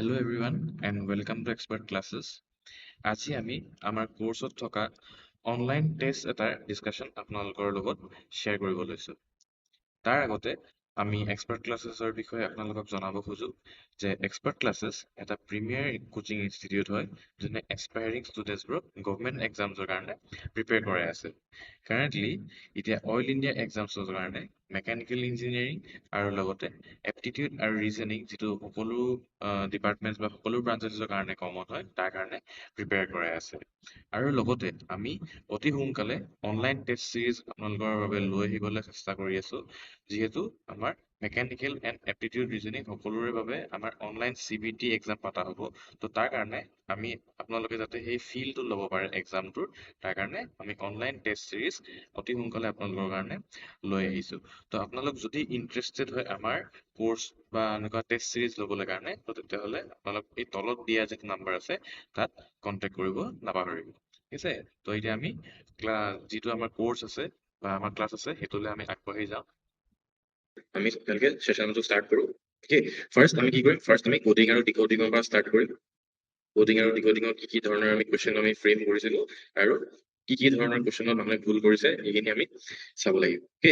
Hello everyone and welcome to Expert Classes. আজি আমি আমাৰ কোৰ্সত থকা অনলাইন টেষ্ট এটাৰ ডিসকাশন আপোনালোকৰ লগত শ্বেয়াৰ কৰিব লৈছো। তাৰ আগতে আমি এক্সপাৰ্ট ক্লাছেছৰ বিষয়ে আপোনালোকক জনাব খোজো যে এক্সপাৰ্ট ক্লাছেছ এটা প্ৰিমিয়াৰ কোচিং ইনষ্টিটিউট হয় যোনে এস্পায়াৰিং ষ্টুডেণ্টছবোৰক গভৰ্ণমেণ্ট এক্সামছৰ কাৰণে প্ৰিপেয়াৰ কৰাই আছে। কাৰেণ্টলি এতিয়া অল ইণ্ডিয়া এক্সামছৰ কাৰণে মেকানিকেল ইঞ্জিনিয়াৰিং আৰু লগতে এপ্টিটিউড আৰু ৰিজনিং যিটো সকলো ডিপাৰ্টমেণ্টছ বা সকলো ব্ৰাঞ্চেছৰ কাৰণে কমন হয় তাৰ কাৰণে প্ৰিপেয়াৰ কৰাই আছে। আৰু লগতে আমি অতি সোনকালে অনলাইন টেষ্ট চিৰিজ আপোনালোকৰ বাবে লৈ আহিবলৈ চেষ্টা কৰি আছো যিহেতু আমাৰ মেকানিকেল এণ্ড এপ্টিটিউড ৰিজনিং সকলোৰে বাবে আমাৰ অনলাইন CBT এক্সাম পতা হ'ব। তো তাৰ কাৰণে আমি আপোনালোকে যাতে সেই ফিলটো ল'ব পাৰে এক্সামটোৰ তাৰ কাৰণে আমি অনলাইন টেষ্ট চিৰিজ অতি সোনকালে আপোনালোকৰ কাৰণে লৈ আহিছো। তো আপোনালোক যদি ইণ্টাৰেষ্টেড হয় আমাৰ কোৰ্স বা এনেকুৱা টেষ্ট চিৰিজ ল'বলৈ কাৰণে তো তেতিয়াহ'লে আপোনালোক এই তলত দিয়া যিটো নাম্বাৰ আছে তাত কণ্টেক্ট কৰিব নাপাহৰিব। ঠিক আছে, তো এতিয়া আমি যিটো আমাৰ কোৰ্স আছে বা আমাৰ ক্লাছ আছে সেইটোলৈ আমি আগবাঢ়ি যাওঁ। আমি তেনেকে সেশনটো স্টাৰ্ট কৰো। ওকে, ফাৰ্স্ট আমি কি কৰিম, ফাৰ্স্ট আমি কোডিং আৰু ডিকোডিংৰ পৰা স্টাৰ্ট কৰিম। কোডিং আৰু ডিকোডিংৰ কি ধৰণৰ আমি কোৱেশ্চন আমি ফ্ৰেম কৰিছিলো আৰু কি ধৰণৰ কোৱেশ্চনত মানুহে ভুল কৰিছে এইখিনি আমি চাব লাগিব। ওকে,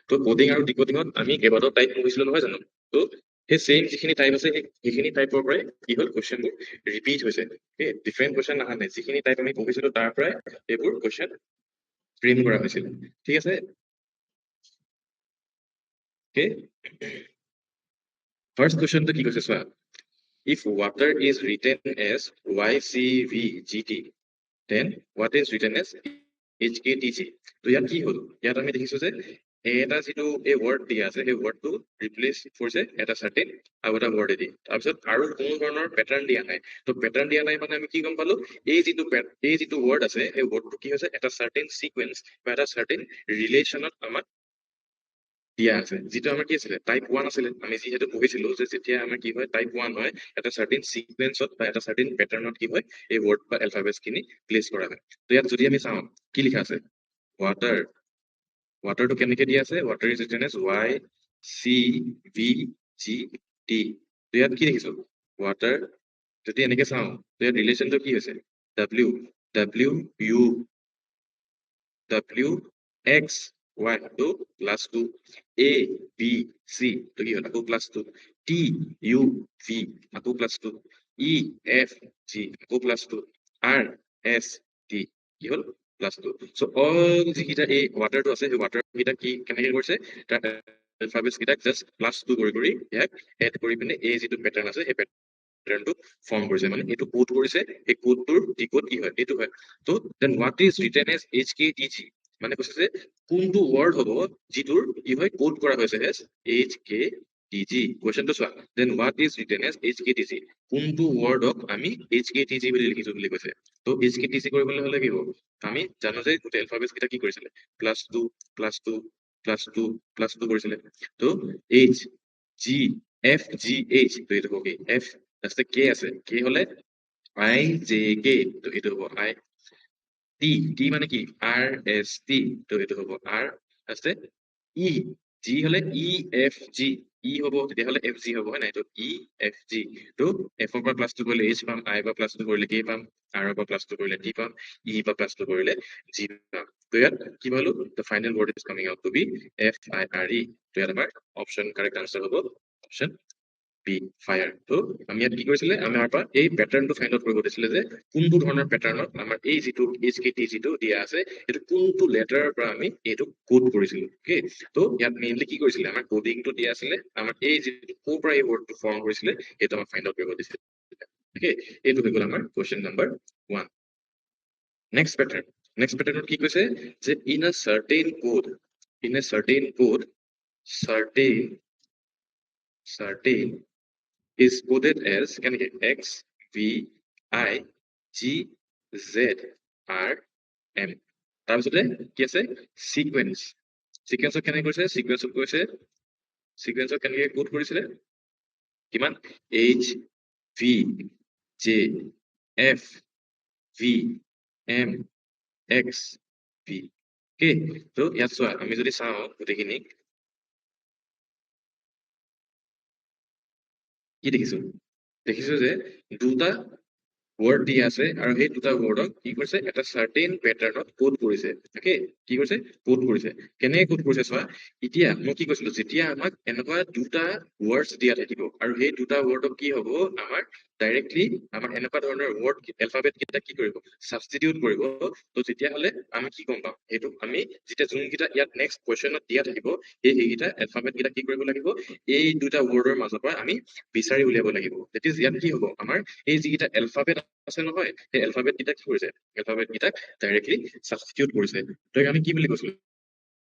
তো কোডিং আৰু ডিকোডিংত আমি কেইবাটাও টাইপ পঢ়িছিলো নহয় জানো? তো সেই সেম যিখিনি টাইপ আছে সেইখিনি টাইপৰ পৰাই কি হ'ল কোৱেশ্চনবোৰ ৰিপিট হৈছে। ওকে, ডিফাৰেণ্ট কোৱেশ্চন অহা নাই, যিখিনি টাইপ আমি পঢ়িছিলো তাৰ পৰাই এইবোৰ কোৱেশ্চন ফ্ৰেম কৰা হৈছিল। ঠিক আছে, ওকে, ফাৰ্স্ট কোৱেশ্চনটো কি কৈছে চোৱা, if water is written as YCVGT then what is written as HKTG? তো ইয়াত কি হ'ল, ইয়াত আমি দেখিছো যে এটা যিটো এই ৱৰ্ড দিয়া আছে সেই ৱৰ্ডটো ৰিপ্লেচ কৰিছে এটা চাৰ্টেন আৰু এটা ৱৰ্ডেদি, তাৰপিছত আৰু কোনো ধৰণৰ পেটাৰ্ণ দিয়া নাই। তো পেটাৰ্ণ দিয়া নাই মানে আমি কি গম পালো, এই যিটো ৱৰ্ড আছে সেই ৱৰ্ডটো কি হৈছে এটা চাৰ্টেন সিকুৱেন্স বা এটা চাৰ্টেন ৰিলেশ্যনত আমাক দিয়া আছে, যিটো আমাৰ কি আছিলে টাইপ 1 আছিলে। আমি যিহেতু পঢ়িছিলো যে যেতিয়া আমাৰ কি হয় টাইপ 1 হয় এটা চাৰ্টেন সিকুৱেন্সত বা এটা চাৰ্টেন পেটাৰ্ণত কি হয় এই ৱৰ্ড বা এলফাবেটছ খিনি প্লেচ কৰা হয়। তো ইয়াত যদি আমি চাওঁ কি লিখা আছে, ৱাটাৰ, ৱাটাৰটো কেনেকে দিয়া আছে, water is written as YCVGT। তো ইয়াত কি দেখিছো ৱাটাৰ, যদি এনেকে চাওঁ তো ইয়াত ৰিলেশ্যনটো কি হৈছে WX Y to plus 2, ABC তো কি হ'ল আকৌ plus 2, TUV আকৌ plus 2, EFG আকৌ plus 2, RST কি হ'ল plus 2। so all যিকেইটা এই ৱাটাৰটো আছে সেই ৱাটাৰ কেইটা কি কেনেকে কৰিছে তাৰ এলফাবেটছ কেইটাক জাষ্ট প্লাছ 2 কৰি ইয়াক এড কৰি পিনে এই যিটো পেটাৰ্ণ আছে সেই পেটাৰ্ণটো ফৰ্ম কৰিছে, মানে এইটো কোড কৰিছে, এই কোডটোৰ ডিকোড কি হয় এইটো হয়। তো then what is written as HKTG, মানে কৈছে যে কোনটো ৱৰ্ড হ'ব যিটোৰ কি হয় কোড কৰা হৈছে এজ HKTG। কোৱেশ্চনটো চোৱা, then what is written as HKTG, কোনটো ৱৰ্ডক আমি HKTG বুলি লিখিছো বুলি কৈছে। তো HKTG কৰিবলৈ হলে কি হ'ব, আমি জানো যে গোটেই এলফাবেটছ কেইটা কি কৰিছিলে প্লাছ 2 প্লাছ 2 প্লাছ 2 প্লাছ 2 কৰিছিলে। তো HGFGH তো এইটো হ'ব কি F, তাৰপিছত K আছে, K হলে IJK তো এইটো হ'ব I, T মানে কি RST তো এইটো হ'ব R, আছে E, G হলে EFG, E হ'ব তেতিয়াহ'লে FG হ'ব হয় নাই, তো EFG। তো F ৰ পৰা প্লাছ 2 কৰিলে H পাম, I পৰা প্লাছ 2 কৰিলে K পাম, R পৰা প্লাছ 2 কৰিলে T পাম, E পৰা প্লাছ 2 কৰিলে G পাম। তো ইয়াত কি পালো, the final word is coming out to be FIRE। তো ইয়াত আমাৰ অপশ্যন কাৰেক্ট আনসাৰ হ'ব অপশ্যন বি ফায়াৰ। তো আমি ইয়াত কি কৰিছিলে আমাৰ পৰা এই পেটাৰ্ণটো ফাইণ্ড আউট কৰিব দিছিলে যে কোনটো ধৰণৰ পেটাৰ্ণত আমাৰ এই যিটো HKT যিটো দিয়া আছে এইটো কোনটো লেটাৰৰ পৰা আমি এইটো কোড কৰিছিলো। ওকে, তো ইয়াত মেইনলি কি কৰিছিলে আমাৰ কোডিংটো দিয়া আছিলে, আমাৰ এই যিটো ক'ৰ পৰা এই ৱৰ্ডটো ফৰ্ম কৰিছিলে সেইটো আমাক ফাইণ্ড আউট কৰিব দিছিলে। ওকে, এইটো হৈ গ'ল আমাৰ কুৱেশ্যন নাম্বাৰ 1। নেক্সট পেটাৰ্ণত কি কৈছে যে in a certain code certain is coded as কেনেকে X V I G Z R M। তাৰপিছতে কি আছে সিকুৱেন্সত কেনেকে কৰিছে, সিকুৱেন্সত কেনেকে কোড কৰিছিলে কিমান H V J F V M X V। Okay, তো ইয়াত চোৱা আমি যদি চাওঁ গোটেইখিনি কি দেখিছো, দেখিছো যে দুটা ৱৰ্ড দিয়া আছে আৰু সেই দুটা ৱৰ্ডক কি কৰিছে এটা চাৰ্টেইন পেটাৰ্ণত কোড কৰিছে অকে কি কৰিছে কোড কৰিছে কেনেকে কোড কৰিছে চোৱা এতিয়া মই কি কৈছিলো যেতিয়া আমাক এনেকুৱা দুটা ৱৰ্ডছ দিয়া থাকিব আৰু সেই দুটা ৱৰ্ডক কি হ'ব আমাৰ ডাইৰেক্টলি আমাৰ এনেকুৱা ধৰণৰ ৱৰ্ড এলফাবেট কেইটা কি কৰিব ছাবষ্টিটিউট কৰিব তো তেতিয়াহ'লে আমি কি গম পাম সেইটো আমি যেতিয়া যোনকেইটা ইয়াত নেক্সট কুৱেশ্যনত দিয়া থাকিব সেইকেইটা এলফাবেট কেইটা কি কৰিব লাগিব এই দুটা ৱৰ্ডৰ মাজৰ পৰা আমি বিচাৰি উলিয়াব লাগিব দেট ইজ ইয়াত কি হ'ব আমাৰ এই যিকেইটা এলফাবেট আছে নহয় সেই এলফাবেট কেইটা কি কৰিছে এলফাবেট কেইটাক ডাইৰেক্টলি ছাবষ্টিটিউট কৰিছে তো আমি কি বুলি কৈছিলো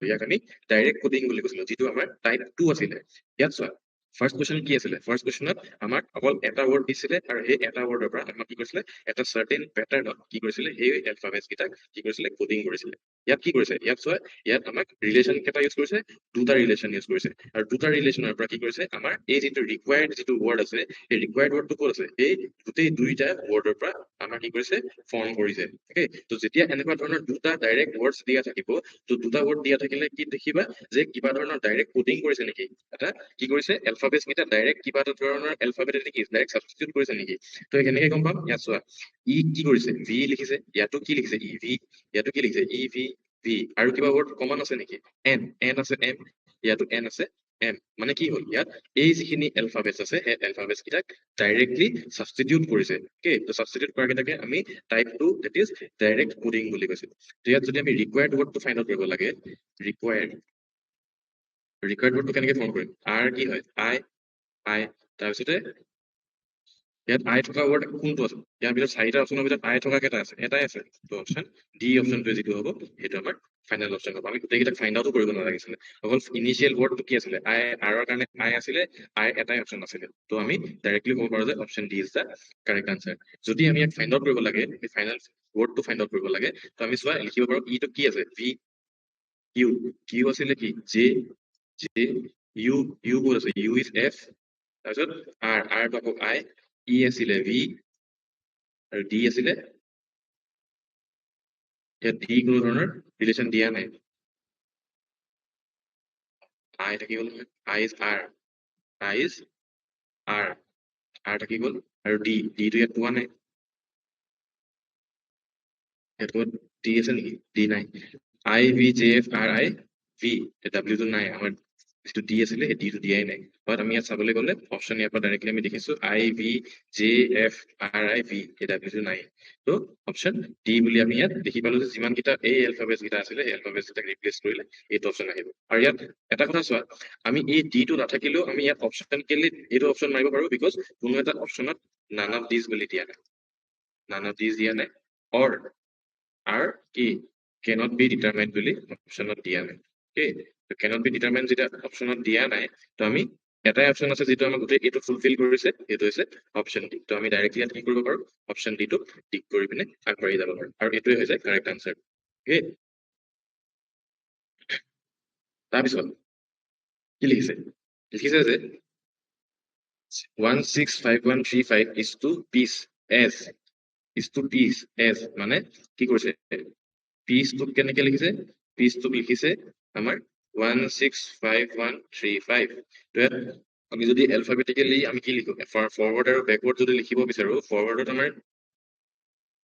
ইয়াক আমি ডাইৰেক্ট কোডিং বুলি কৈছিলো যিটো আমাৰ টাইপ 2 আছিলে ইয়াত চোৱা ফাৰ্ষ্ট কুৱেশ্যন কি আছিলে ফাৰ্ষ্ট কুৱেশ্যনত আমাক অকল এটা ৱৰ্ড দিছিলে আৰু সেই এটা ৱৰ্ডৰ পৰা আমাক কি কৰিছিলে এটা চাৰ্টেইন পেটাৰ্ণত কি কৰিছিলে সেই এলফাবেটছ কেইটাক কি কৰিছিলে কোডিং কৰিছিলে ইয়াত কি কৰিছে ইয়াত চোৱা ইয়াত আমাক ৰিলেশ্যন কেইটা ইউজ কৰিছে দুটা ৰিলেশ্যন ইউজ কৰিছে আৰু দুটা ৰিলেশ্যনৰ পৰা কি কৰিছে আমাৰ এই যিটো ৰিকুৱাৰ্ড যিটো ৱৰ্ড আছে এই ৰিকুৱাৰ্ড ৱৰ্ডটো ক'ত আছে এই গোটেই দুইটা ৱৰ্ডৰ পৰা আমাৰ কি কৰিছে ফৰ্ম কৰিছে অকে তো যেতিয়া এনেকুৱা ধৰণৰ দুটা ডাইৰেক্ট ৱৰ্ডছ দিয়া থাকিব তো দুটা ৱৰ্ড দিয়া থাকিলে কি দেখিবা যে কিবা ধৰণৰ ডাইৰেক্ট কোডিং কৰিছে নেকি এটা কি কৰিছে এলফাবেটছ কেইটা ডাইৰেক্ট কিবা এটা ধৰণৰ এলফাবেট নেকি ডাইৰেক্ট সাবষ্টিটিউট কৰিছে নেকি তো কেনেকে গম পাম ইয়াত চোৱা ই কি কৰিছে ভি লিখিছে ইয়াতো কি লিখিছে ই ভি ইয়াতো কি লিখিছে ই ভি ভি আৰু কিবা ৱৰ্ড কমন আছে নেকি এন এন আছে এম ইয়াতো এন আছে এম মানে কি হ'ল ইয়াত এই যিখিনি এলফাবেটছ আছে সেই এলফাবেটছ কেইটাক ডাইৰেক্টলি সাবষ্টিটিউট কৰিছে অকে তো সাবষ্টিটিউট কৰা কেইটাকে আমি type 2 that is direct coding বুলি কৈছো তো ইয়াত যদি আমি ৰিকুৱাৰ্ড ৱৰ্ডটো ফাইণ্ড আউট কৰিব লাগে ৰিকুৱাৰ্ড ৱৰ্ডটো কেনেকে ফৰ্ম কৰিম আৰ কি হয় আই আই তাৰপিছতে ইয়াত আই থকা ৱৰ্ড কোনটো আছে ইয়াৰ ভিতৰত চাৰিটা অপশ্যনৰ ভিতৰত আই থকা কেইটা আছে এটাই আছে তো অপশ্যন ডি অপশ্যনটোৱে যিটো হ'ব সেইটো আমাৰ ফাইনেল অপশ্যন হ'ব আমি গোটেইকেইটাক ফাইণ্ড আউটো কৰিব নালাগিছিলে অকল ইনিচিয়েল ৱৰ্ডটো কি আছিলে আই আৰৰ কাৰণে আই আছিলে আই এটাই অপশ্যন আছিলে তো আমি ডাইৰেক্টলি ক'ব পাৰো যে option D is the correct answer যদি আমি ইয়াক ফাইণ্ড আউট কৰিব লাগে এই ফাইনেল ৱৰ্ডটো ফাইণ্ড আউট কৰিব লাগে তো আমি চোৱা লিখিব পাৰো ইটো কি আছে ভি কিউ কিউ আছিলে কি জে জে ইউ ইউ ক'ত আছে ইউ ইজ এফ তাৰপিছত আৰ আৰটো আকৌ আই ই আছিলে ভি আৰু ডি আছিলে ইয়াত ডি কোনো ধৰণৰ ৰিলেশ্যন দিয়া নাই আই থাকি গ'ল আই ইজ আৰ আই ইজ আৰ আৰ থাকি গ'ল আৰু ডি ডিটো ইয়াত পোৱা নাই ইয়াত ক'ত ডি আছে নেকি ডি নাই I V J F R I V ডাব্লিউটো নাই আমাৰ যিটো ডি আছিলে সেই ডিটো দিয়াই নাই বাট আমি ইয়াত চাবলৈ গ'লে অপশ্যন ইয়াৰ পৰা ডাইৰেক্টলি আমি দেখিছো I V J F R I V এই ডাব্লিউটো নাই তো অপশ্যন ডি বুলি আমি ইয়াত দেখি পালো যে যিমান কেইটা এই এলফাবেটছ কেইটা আছিলে সেই এলফাবেটছ কেইটাক ৰিপ্লেচ কৰিলে এইটো অপশ্যন আহিব আৰু ইয়াত এটা কথা চোৱা আমি এই ডিটো নাথাকিলেও আমি ইয়াত অপশ্যন কেলে এইটো অপশ্যন মাৰিব পাৰো বিকজ কোনো এটা অপশ্যনত নান অফ দিজ বুলি দিয়া নাই নান অফ দিজ দিয়া নাই অৰ are কি cannot be determined বুলি অপশ্যনত দিয়া নাই okay তো cannot be determined যেতিয়া অপশ্যনত দিয়া নাই তো আমি এটাই অপশ্যন আছে যিটো আমাক গোটেই এইটো ফুলফিল কৰিছে সেইটো হৈছে অপশ্যন ডি তো আমি ডাইৰেক্টলি ইয়াত কি কৰিব পাৰো অপশ্যন ডি টো টিক কৰি পিনে আগবাঢ়ি যাব পাৰো আৰু এইটোৱে হৈছে কাৰেক্ট আনচাৰ okay তাৰপিছত কি লিখিছে লিখিছে যে 165135 is to piece as is to piece as মানে কি কৰিছে পিচটোক কেনেকে লিখিছে পিচটোক লিখিছে আমাৰ 165135 তো ইয়াত আমি যদি এলফাবেটিকেলি আমি কি লিখো ফৰৱাৰ্ড আৰু বেকৱাৰ্ড যদি লিখিব বিচাৰো ফৰৱাৰ্ডত আমাৰ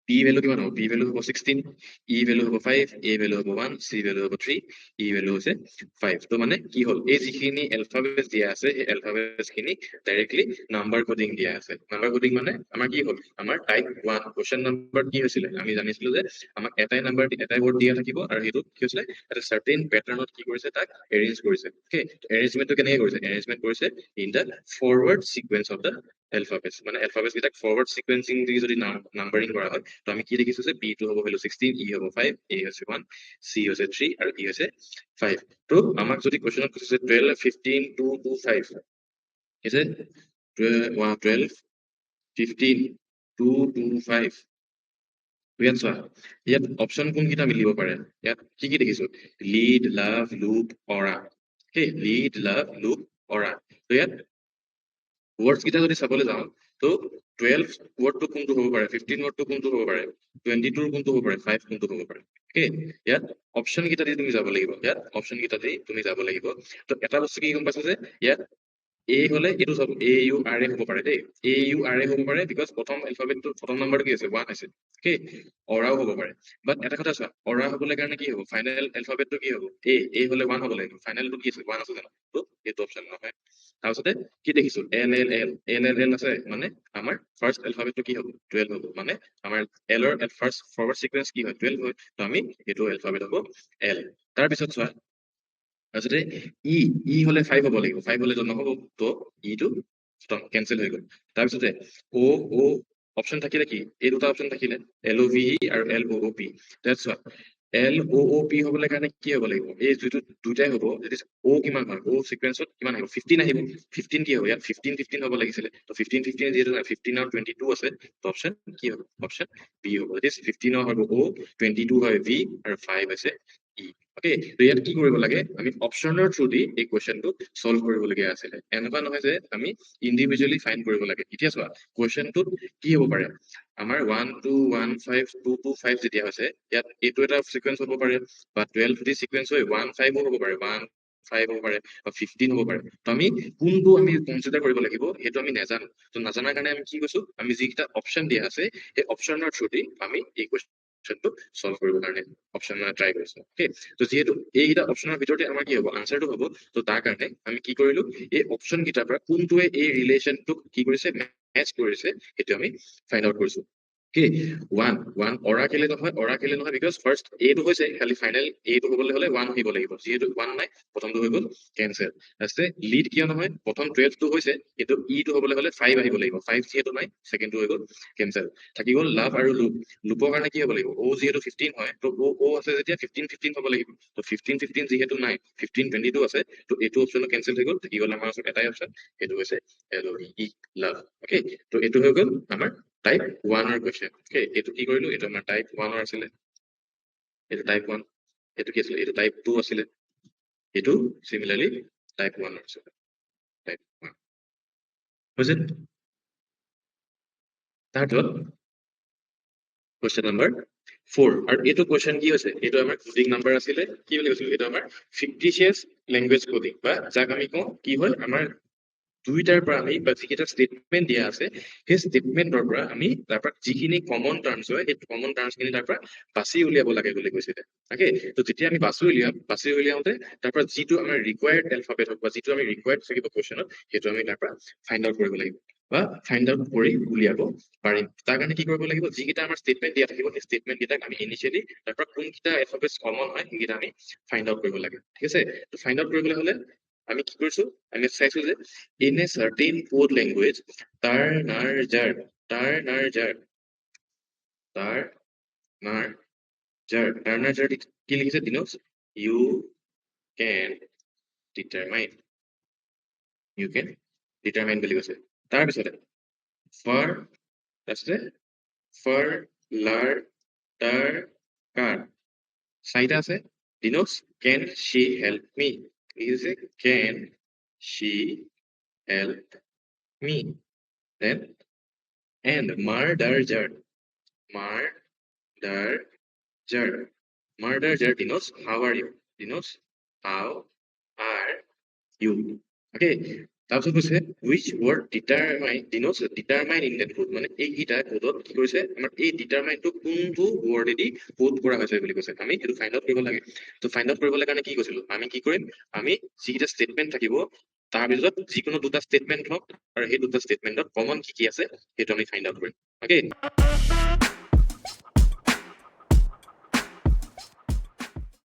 পি ভ্যালু কিমান হ'ব পি ভ্যালু হ'ব 16 ই ভ্যালু হ'ব 5 এ ভ্যালু হ'ব 1 সি ভ্যালু হ'ব 3 ই ভ্যালু হৈছে 5 তো মানে কি হ'ল এই যিখিনি এলফাবেটছ দিয়া আছে এই এলফাবেটছ খিনি ডাইৰেক্টলি নাম্বাৰ কোডিং দিয়া আছে নাম্বাৰ কোডিং মানে আমাৰ কি হ'ল আমাৰ টাইপ 1 কোৱেশ্চন নাম্বাৰ কি হৈছিলে আমি জানিছিলো যে আমাক এটাই নাম্বাৰ এটাই ৱৰ্ড দিয়া থাকিব আৰু সেইটো কি হৈছিলে এটা চাৰ্টেইন প্যাটাৰ্ণত কি কৰিছে তাক এৰেঞ্জ কৰিছে ওকে এৰেঞ্জমেন্টটো কেনেকৈ কৰিছে এৰেঞ্জমেন্ট কৰিছে in the forward sequence of the alphabets মানে এলফাবেটছ কেইটাক ফৰৱাৰ্ড সিকোয়েন্সিং দি যদি নাম্বাৰিং কৰা হয় তো আমি কি দেখিছো যে পি টো হ'ব ভ্যালু 16 ই হ'ব 5 এ হৈছে 1 সি হৈছে 3 আৰু ই হৈছে 5 তো আমাক যদি কোৱেশ্চনত কৈছে 12 15 2 2 5 is it 12 15 2 2 5 ইয়াত চোৱা ইয়াত অপশ্যন কোনকেইটা মিলিব পাৰে ইয়াত কি কি দেখিছো লিড লাভ লুপ অৰা okay লিড লাভ লুপ অৰা তো ইয়াত ৱৰ্ডছ কেইটা যদি চাবলৈ যাওঁ তো 12 ৱৰ্ডটো কোনটো হ'ব পাৰে 15 ৱৰ্ডটো কোনটো হ'ব পাৰে 22 কোনটো হ'ব পাৰে 5 কোনটো হ'ব পাৰে okay ইয়াত অপশ্যন কেইটা দি তুমি যাব লাগিব ইয়াত অপশ্যন কেইটা দি তুমি যাব লাগিব তো এটা বস্তু কি গম পাইছা যে ইয়াত এ হলে এইটো চাব এ ইউ আৰ এ হ'ব পাৰে দেই এ ইউ আৰ এ হ'ব পাৰে বিকজ প্ৰথম এলফাবেটটো প্ৰথম নাম্বাৰটো কি আছে 1 আছে অ'কে অৰাও হ'ব পাৰে বাট এটা কথা চোৱা অৰা হ'বলৈ কাৰণে কি হ'ব ফাইনেল এলফাবেটটো কি হ'ব এ হলে 1 হ'ব লাগিব ফাইনেলটো কি আছে 1 আছে জানো তো এইটো অপচন নহয় তাৰপিছতে কি দেখিছো এল আছে মানে আমাৰ ফাৰ্ষ্ট এলফাবেটটো কি হ'ব 12 হ'ব মানে আমাৰ এলৰ ফাৰ্ষ্ট ফৰৱাৰ্ড সিকুৱেন্স কি হয় 12 হয় তো আমি এইটো এলফাবেট হ'ব এল তাৰপিছত চোৱা তাৰপিছতে ই ই হলে 5 হ'ব লাগিব 5 হলে নহ'ব তো ইটো কেনচেল হৈ গ'ল তাৰপিছতে অ অ অপচন থাকিলে কি এই দুটা অপচন থাকিলে এল অ ভি আৰু এল অ পি চোৱা এল অ পি হবলৈ কাৰণে কি হ'ব লাগিব এই যিটো দুটাই হ'ব অ কিমান হয় অ সিকুৱেন্সত কিমান আহিব 15 আহিব 15 কি হ'ব ইয়াত 15 হ'ব লাগিছিলে তো 15 যিহেতু 15 আৰু 22 আছে তো অপচন কি হ'ব অপচন বি হ'ব 15 হ'ব অ 22 হয় ভি আৰু 5 আছে ই অকে তো ইয়াত কি কৰিব লাগে আমি অপচনৰ থ্ৰু দি এই কুৱেশ্যনটো সলভ কৰিবলগীয়া আছিলে এনেকুৱা নহয় যে আমি ইণ্ডিভিজুৱেলি ফাইন কৰিব লাগে এতিয়া চোৱা কুৱেশ্যনটোত কি হ'ব পাৰে আমাৰ 1 2 1 5 2 2 5 যেতিয়া হৈছে ইয়াত এইটো এটা সিকুৱেন্স হ'ব পাৰে বা 12 যদি সিকুৱেন্স হয় 1 5 হ'ব পাৰে 1 5 হ'ব পাৰে বা 15 হ'ব পাৰে তো আমি কোনটো আমি কনচিডাৰ কৰিব লাগিব সেইটো আমি নাজানো তো নাজানাৰ কাৰণে আমি কি কৈছো আমি যিকেইটা অপচন দিয়া আছে সেই অপচনৰ থ্ৰু দি আমি এই কুৱেশ্যনটো সলভ কৰিব কাৰণে অপচন ট্ৰাই কৰিছো অ'কে তো যিহেতু এইকেইটা অপচনৰ ভিতৰতে আমাৰ কি হ'ব আনসাৰটো হ'ব তো তাৰ কাৰণে আমি কি কৰিলো এই অপচন কেইটাৰ পৰা কোনটোৱে এই ৰিলেশ্যনটোক কি কৰিছে মেচ কৰিছে সেইটো আমি ফাইণ্ড আউট কৰিছো কি অৰা কেলে নহয় বিকজ ফাৰ্ষ্ট এটো হৈছে খালি ফাইনেল এটো হ'বলৈ হলে 1 আহিব লাগিব যিহেতু 1 নাই প্ৰথমটো হৈ গ'ল কেনসেল আছে লিড কিয় নহয় প্ৰথম 12 টো হৈছে কিন্তু টো হ'বলৈ হলে 5 আহিব লাগিব 5 যিহেতু নাই সেকেন্ডটো হৈ গ'ল কেনসেল থাকি গ'ল লাভ আৰু লুপৰ কাৰণে কি হ'ব লাগিব ও যিহেতু 15 হয় তো ও আছে যেতিয়া 15 হ'ব লাগিব তো 15 যিহেতু নাই 15 22 আছে তো এইটো অপচন কেনসেল হৈ গ'ল থাকি গ'ল আমাৰ ওচৰত এটাই অপচন সেইটো হৈছে এল ই লাভ ওকে তো এইটো হৈ গ'ল আমাৰ টাইপ 1 ৰ কোৱেশ্চন ওকে এইটো কি কৰিলো এইটো আমাৰ টাইপ 1 ৰ আছিলে এইটো টাইপ 1 এইটো কি আছিলে এইটো টাইপ 2 আছিলে এইটো সিমিলাৰলি টাইপ 1 ৰ আছিলে টাইপ 1 হৈছে তাৰপিছত কুৱেশ্চন নাম্বাৰ 4 আৰু এইটো কুৱেশ্চন কি হৈছে এইটো আমাৰ কোডিং নাম্বাৰ আছিলে কি বুলি কৈছিলো এইটো আমাৰ ফিক্টিচিয়াছ লেংগুৱেজ কোডিং বা যাক আমি কওঁ কি হয় আমাৰ দুইটাৰ পৰা আমি বা যিকেইটা ষ্টেটমেন্ট দিয়া আছে সেই ষ্টেটমেন্টৰ পৰা আমি তাৰ পৰা যিখিনি কমন টাৰ্মছ হয় সেই কমন টাৰ্মছ খিনি তাৰ পৰা বাছি উলিয়াব লাগে বুলি কৈছিলে অকে তো যেতিয়া আমি বাছি উলিয়াওঁতে তাৰ পৰা যিটো আমাৰ ৰিকুৱায়াৰ্ড এলফাবেট হওক বা যিটো আমি ৰিকুৱায়াৰ্ড থাকিব কুৱেশ্যনত সেইটো আমি তাৰ পৰা ফাইণ্ড আউট কৰিব লাগিব বা ফাইণ্ড আউট কৰি উলিয়াব পাৰিম তাৰ কাৰণে কি কৰিব লাগিব যিকেইটা আমাৰ ষ্টেটমেন্ট দিয়া থাকিব সেই ষ্টেটমেন্ট কেইটাক আমি ইনিচিয়েলি তাৰ পৰা কোনকেইটা এলফাবেটছ কমন হয় সেইকেইটা আমি ফাইণ্ড আউট কৰিব লাগে ঠিক আছে তো ফাইণ্ড আউট কৰিবলৈ হলে আমি কি কৰিছো আমি চাইছো যে in a certain code language tar nar jar tar nar jar tar nar tar nar jar কি লিখিছে দিনক you can determine বুলি কৈছে তাৰপিছতে for তাৰপিছতে for lar tar car চাৰিটা আছে দিনক can she help me is a can she help me then and murder jar murder jar denotes how are you denotes how are you okay তাৰপিছত কৈছে which word determine in that code মানে এইকেইটা কোডত কি কৰিছে আমাৰ এই ডিটাৰমাইনটো কোনটো ৱৰ্ডেদি code কৰা হৈছে বুলি কৈছে আমি এইটো ফাইণ্ড আউট কৰিব লাগে তো ফাইণ্ড আউট কৰিবলৈ কাৰণে কি কৈছিলো আমি কি কৰিম আমি যিকেইটা ষ্টেটমেন্ট থাকিব তাৰ ভিতৰত যিকোনো দুটা ষ্টেটমেন্ট হওক আৰু সেই দুটা ষ্টেটমেন্টত কমন কি কি আছে সেইটো আমি ফাইণ্ড আউট কৰিম অকে